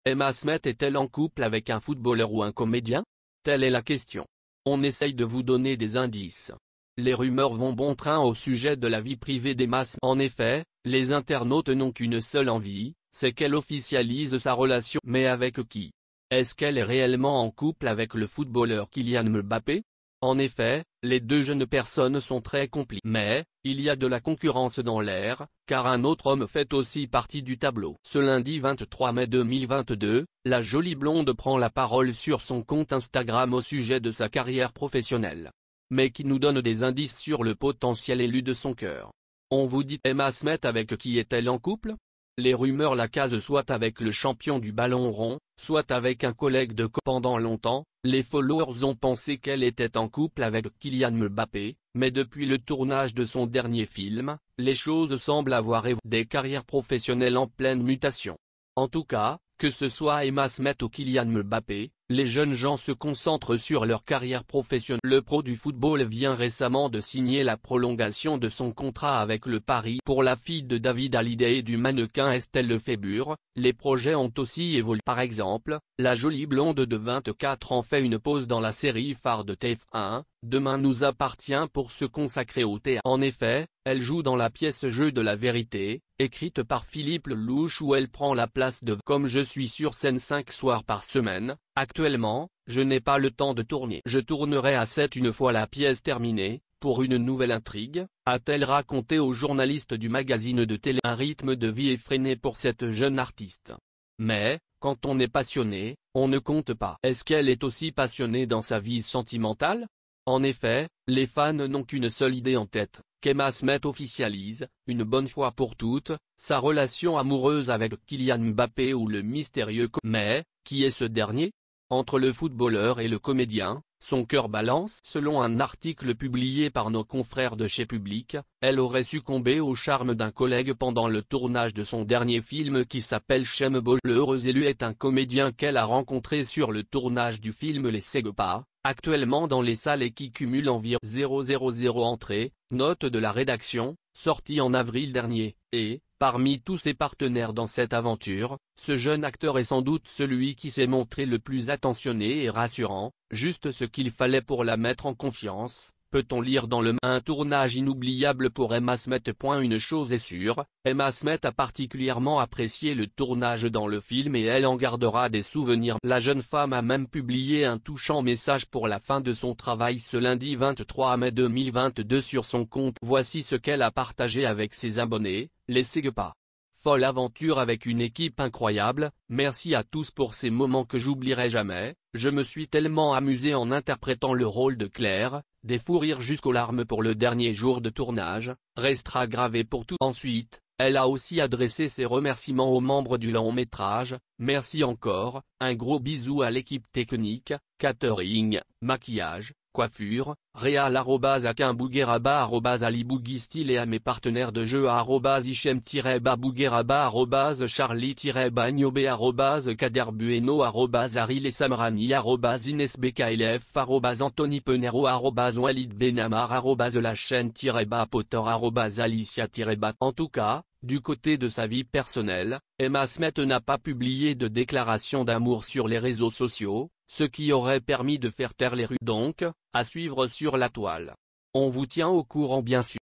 Emma Smith est-elle en couple avec un footballeur ou un comédien? Telle est la question. On essaye de vous donner des indices. Les rumeurs vont bon train au sujet de la vie privée d'Emma Smith. En effet, les internautes n'ont qu'une seule envie, c'est qu'elle officialise sa relation. Mais avec qui? Est-ce qu'elle est réellement en couple avec le footballeur Kylian Mbappé? En effet, les deux jeunes personnes sont très complices. Mais, il y a de la concurrence dans l'air, car un autre homme fait aussi partie du tableau. Ce lundi 23 mai 2022, la jolie blonde prend la parole sur son compte Instagram au sujet de sa carrière professionnelle. Mais qui nous donne des indices sur le potentiel élu de son cœur. On vous dit Emma Smith avec qui est-elle en couple? Les rumeurs la casent soit avec le champion du ballon rond, soit avec un collègue de pendant longtemps, les followers ont pensé qu'elle était en couple avec Kylian Mbappé, mais depuis le tournage de son dernier film, les choses semblent avoir évolué. Des carrières professionnelles en pleine mutation. En tout cas, que ce soit Emma Smith ou Kylian Mbappé, les jeunes gens se concentrent sur leur carrière professionnelle. Le pro du football vient récemment de signer la prolongation de son contrat avec le Paris. Pour la fille de David Hallyday et du mannequin Estelle Lefébure, les projets ont aussi évolué. Par exemple, la jolie blonde de 24 ans fait une pause dans la série phare de TF1, Demain nous appartient pour se consacrer au théâtre. En effet, elle joue dans la pièce Jeu de la vérité, écrite par Philippe Lelouch où elle prend la place de Comme je suis sur scène 5 soirs par semaine. Actuellement, je n'ai pas le temps de tourner. Je tournerai à 7 une fois la pièce terminée, pour une nouvelle intrigue, a-t-elle raconté aux journalistes du magazine de télé. Un rythme de vie effréné pour cette jeune artiste. Mais, quand on est passionné, on ne compte pas. Est-ce qu'elle est aussi passionnée dans sa vie sentimentale? En effet, les fans n'ont qu'une seule idée en tête, qu'Emma Smith officialise, une bonne fois pour toutes, sa relation amoureuse avec Kylian Mbappé ou le mystérieux Mais, qui est ce dernier? Entre le footballeur et le comédien, son cœur balance. Selon un article publié par nos confrères de chez Public, elle aurait succombé au charme d'un collègue pendant le tournage de son dernier film qui s'appelle Chembo. Le heureux élu est un comédien qu'elle a rencontré sur le tournage du film Les Segpas, actuellement dans les salles et qui cumule environ 000 entrées, note de la rédaction, sortie en avril dernier, et, parmi tous ses partenaires dans cette aventure, ce jeune acteur est sans doute celui qui s'est montré le plus attentionné et rassurant, juste ce qu'il fallait pour la mettre en confiance, peut-on lire dans un tournage inoubliable pour Emma Smith. Une chose est sûre, Emma Smith a particulièrement apprécié le tournage dans le film et elle en gardera des souvenirs. La jeune femme a même publié un touchant message pour la fin de son travail ce lundi 23 mai 2022 sur son compte. Voici ce qu'elle a partagé avec ses abonnés, les Segpas. Folle aventure avec une équipe incroyable, merci à tous pour ces moments que j'oublierai jamais, je me suis tellement amusé en interprétant le rôle de Claire, des fous rires jusqu'aux larmes pour le dernier jour de tournage, restera gravé pour tout. Ensuite, elle a aussi adressé ses remerciements aux membres du long métrage, merci encore, un gros bisou à l'équipe technique, catering, maquillage, coiffure, réal @akinbougueraba @alibouguistil et à mes partenaires de jeu @ichem-babougueraba @charlie-bagnobe @kaderbueno @aril samrani @inesbklf @anthony penero @walid benamar @la chaîne-potor @alicia-. En tout cas, du côté de sa vie personnelle, Emma Smith n'a pas publié de déclaration d'amour sur les réseaux sociaux, ce qui aurait permis de faire taire les rumeurs. Donc, à suivre sur la toile. On vous tient au courant bien sûr.